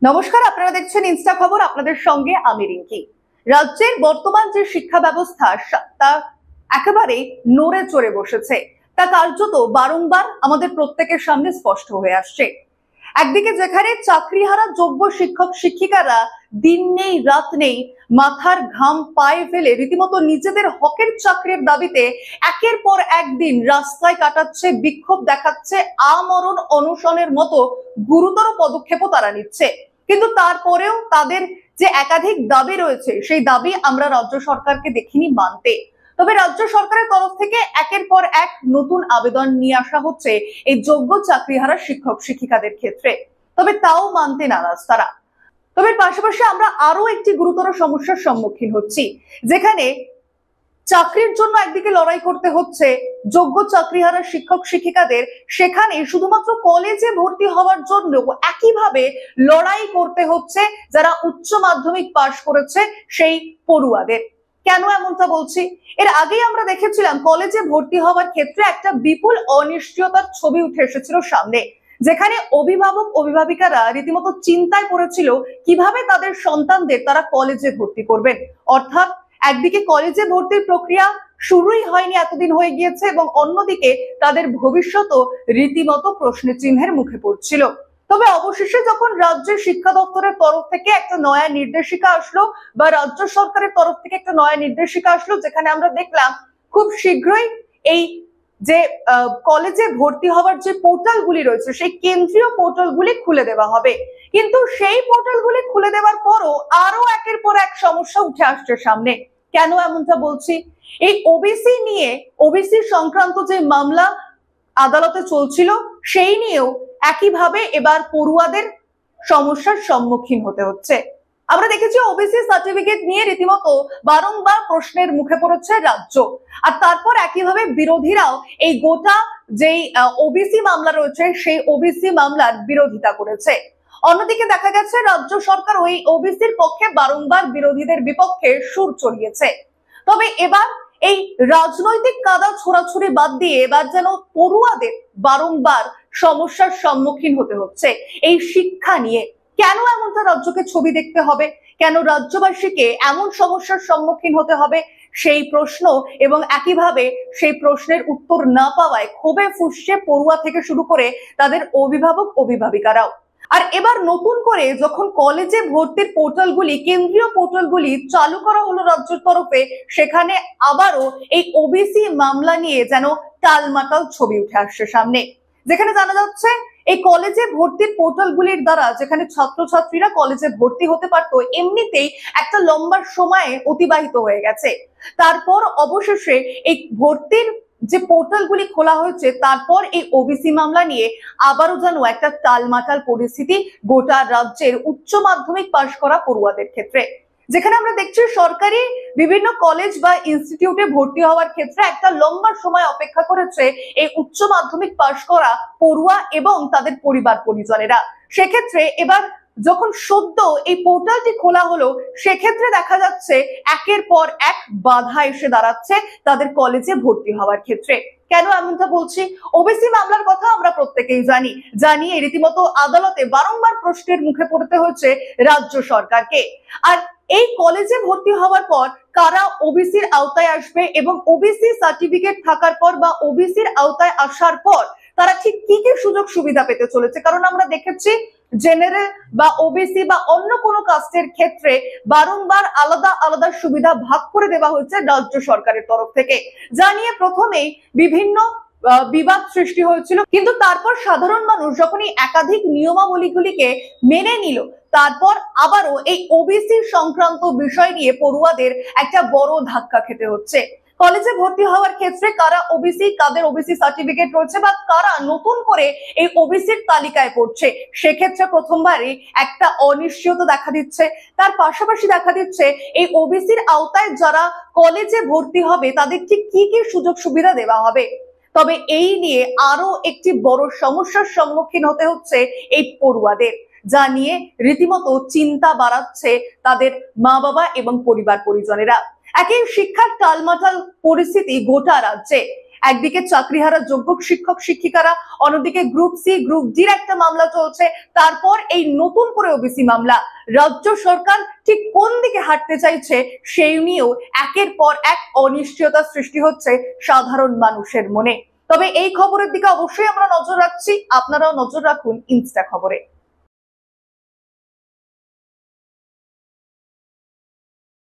নমস্কার, আপনারা দেখছেন ইনস্টা খবর। আপনাদের সঙ্গে আমি রিঙ্কি। রাজ্যের বর্তমান যে শিক্ষা ব্যবস্থা তা একেবারে নড়ে চড়ে বসেছে। তা কার্যত বারংবার আমাদের প্রত্যেকের সামনে স্পষ্ট হয়ে আসছে। একদিকে যেখানে চাকরিহারা যোগ্য শিক্ষক শিক্ষিকারা দিন নেই রাত নেই মাথার ঘাম পায়ে ফেলে রীতিমতো নিজেদের হকের চাকরির দাবিতে একের পর একদিন রাস্তায় কাটাচ্ছে, বিক্ষোভ দেখাচ্ছে, আমরণ অনশনের মতো গুরুতর পদক্ষেপও তারা নিচ্ছে। কিন্তু তারপরেও তাদের যে একাধিক দাবি রয়েছে, সেই দাবি আমরা রাজ্য সরকারকে দেখিনি মানতে। তবে রাজ্য সরকারের তরফ থেকে একের পর এক নতুন আবেদন নিয়ে আসা হচ্ছে এই যোগ্য চাকরিহারা শিক্ষক শিক্ষিকাদের ক্ষেত্রে। তবে তাও মানতে নারাজ তারা। তবে পাশাপাশি আমরা আরো একটি গুরুতর সমস্যার সম্মুখীন হচ্ছি, যেখানে চাকরির জন্য একদিকে লড়াই করতে হচ্ছে যোগ্য চাকরিহারা শিক্ষক শিক্ষিকাদের, সেখানে শুধুমাত্র কলেজে ভর্তি হওয়ার জন্য একইভাবে লড়াই করতে হচ্ছে যারা উচ্চ মাধ্যমিক পাশ করেছে সেই পড়ুয়াদের। কেন এমনটা বলছি? এর আগেই আমরা দেখেছিলাম কলেজে ভর্তি হওয়ার ক্ষেত্রে একটা বিপুল অনিশ্চয়তার ছবি উঠে এসেছিল সামনে, যেখানে অভিভাবক অভিভাবিকারা রীতিমতো চিন্তায় পড়েছিল কিভাবে তাদের সন্তানদের তারা কলেজে ভর্তি করবেন। অর্থাৎ একদিকে কলেজে ভর্তির প্রক্রিয়া শুরুই হয়নি, এতদিন হয়ে গিয়েছে, এবং অন্যদিকে তাদের ভবিষ্যৎও রীতিমতো প্রশ্ন চিহ্নের মুখে পড়ছিল। তবে অবশেষে যখন রাজ্যের শিক্ষা দপ্তরের তরফ থেকে একটা নয়া নির্দেশিকা আসলো, বা রাজ্য সরকারের তরফ থেকে একটা নয়া নির্দেশিকা আসলো, যেখানে আমরা দেখলাম খুব শীঘ্রই এই যে কলেজে ভর্তি হওয়ার যে পোর্টালগুলি রয়েছে সেই কেন্দ্রীয় পোর্টালগুলি খুলে দেওয়া হবে। কিন্তু সেই পোর্টালগুলি খুলে দেওয়ার পরও আরো একের পর এক সমস্যা উঠে আসছে সামনে। কেন এমনটা বলছি? এই ওবিসি নিয়ে, ওবিসি সংক্রান্ত যে মামলা আদালতে চলছিল, সেই নিয়েও একইভাবে এবার পড়ুয়াদের সমস্যার সম্মুখীন হতে হচ্ছে। আমরা দেখেছি ওবিসি সার্টিফিকেট নিয়ে রীতিমতো বারংবার প্রশ্নের মুখে পড়েছে রাজ্য, আর তারপর একইভাবে বিরোধীরাও এই গোটা যেই ওবিসি মামলা রয়েছে সেই ওবিসি মামলার বিরোধিতা করেছে। অন্যদিকে দেখা গেছে রাজ্য সরকার ওই ওবিসির পক্ষে বারংবার বিরোধীদের বিপক্ষে সুর চড়িয়েছে। তবে এবার এই রাজনৈতিক কাদা ছোড়াছুড়ি বাদ দিয়ে এবার যেন পড়ুয়াদের বারংবার সমস্যার সম্মুখীন হতে হচ্ছে এই শিক্ষা নিয়ে। কেন এমনটা রাজ্যকে ছবি দেখতে হবে? কেন রাজ্যবাসীকে এমন সমস্যার সম্মুখীন হতে হবে? সেই প্রশ্ন, এবং একইভাবে সেই প্রশ্নের উত্তর না পাওয়ায় ক্ষোভে ফুঁসছে পড়ুয়া থেকে শুরু করে তাদের অভিভাবক অভিভাবিকারাও। আর এবার নতুন করে যখন কলেজে ভর্তির পোর্টালগুলি, কেন্দ্রীয় পোর্টালগুলি চালু করা হলো রাজ্যের তরফে, সেখানে আবারও এই ওবিসি মামলা নিয়ে যেন টালমাটাল ছবি উঠে আসছে সামনে। যেখানে জানা যাচ্ছে এই কলেজে ভর্তির পোর্টালগুলির দ্বারা যেখানে ছাত্রছাত্রীরা কলেজে ভর্তি হতে পারতো, এমনিতেই একটা লম্বা সময় অতিবাহিত হয়ে গেছে। তারপর অবশেষে এই ভর্তির যে পোর্টালগুলি খোলা হয়েছে, তারপর এই ওবিসি মামলা নিয়ে আবারও যেন একটা টালমাটাল পরিস্থিতি গোটা রাজ্যের উচ্চ মাধ্যমিক পাশ করা পড়ুয়াদের ক্ষেত্রে। যেখানে আমরা দেখছি সরকারি বিভিন্ন কলেজ বা ইনস্টিটিউটে ভর্তি হওয়ার ক্ষেত্রে একটা লম্বা সময় অপেক্ষা করেছে এই উচ্চ মাধ্যমিক পাশ করা পড়ুয়া এবং তাদের পরিবার পরিজনেরা। সেক্ষেত্রে এবার যখন সদ্য এই পোর্টালটি খোলা হলো, সেক্ষেত্রে দেখা যাচ্ছে একের পর এক বাধা এসে দাঁড়াচ্ছে তাদের কলেজে ভর্তি হওয়ার ক্ষেত্রে। কেন এমনটা বলছি? ওবিসি মামলার কথা আমরা প্রত্যেকেই জানি রীতিমতো আদালতে বারংবার প্রশ্নের মুখে পড়তে হচ্ছে রাজ্য সরকারকে। আর এই কলেজে ভর্তি হওয়ার পর কারা ওবিসির আওতায় আসবে, এবং ওবিসি সার্টিফিকেট থাকার পর বা ওবিসির আওতায় আসার পর তারা ঠিক কি কি সুযোগ সুবিধা পেতে চলেছে। কারণ আমরা দেখেছি জেনারেল বা ওবিসি বা অন্য কোনো কাস্টের ক্ষেত্রে বারংবার আলাদা আলাদা সুবিধা ভাগ করে দেওয়া হয়েছে রাজ্য সরকারের তরফ থেকে, যা নিয়ে প্রথমেই বিভিন্ন বিবাদ সৃষ্টি হয়েছিল। কিন্তু তারপর সাধারণ মানুষ যখনই একাধিক নিয়মাবলীগুলিকে মেনে নিল, তারপর আবারও এই ওবিসি সংক্রান্ত বিষয় নিয়ে পড়ুয়াদের একটা বড় ধাক্কা খেতে হচ্ছে। কলেজে ভর্তি হওয়ার ক্ষেত্রে কারা ওবিসি, কাদের ওবিসি সার্টিফিকেট রয়েছে, বা কারা নতুন করে এই ওবিসির তালিকায় পড়ছে, সেক্ষেত্রে প্রথমবারই একটা অনিশ্চয়তা দেখা দিচ্ছে। তার পাশাপাশি দেখা দিচ্ছে এই ওবিসির আওতায় যারা কলেজে ভর্তি হবে তাদের ঠিক কি কি সুযোগ সুবিধা দেওয়া হবে। তবে এই নিয়ে আরো একটি বড় সমস্যার সম্মুখীন হতে হচ্ছে এই পড়ুয়াদের, যা নিয়ে রীতিমতো চিন্তা বাড়াচ্ছে তাদের মা বাবা এবং পরিবার পরিজনেরা। একই শিক্ষার টালমাটাল পরিস্থিতি গোটা রাজ্যে। একদিকে চাকরিহারা যোগ্য শিক্ষক শিক্ষিকারা, অন্যদিকে গ্রুপ সি গ্রুপ ডির একটা মামলা চলছে, তারপর এই নতুন করে ওবিসি মামলা। রাজ্য সরকার ঠিক কোন দিকে হাঁটতে চাইছে সেই নিয়েও একের পর এক অনিশ্চয়তা সৃষ্টি হচ্ছে সাধারণ মানুষের মনে। তবে এই খবরের দিকে অবশ্যই আমরা নজর রাখছি, আপনারাও নজর রাখুন ইনস্টা খবরে।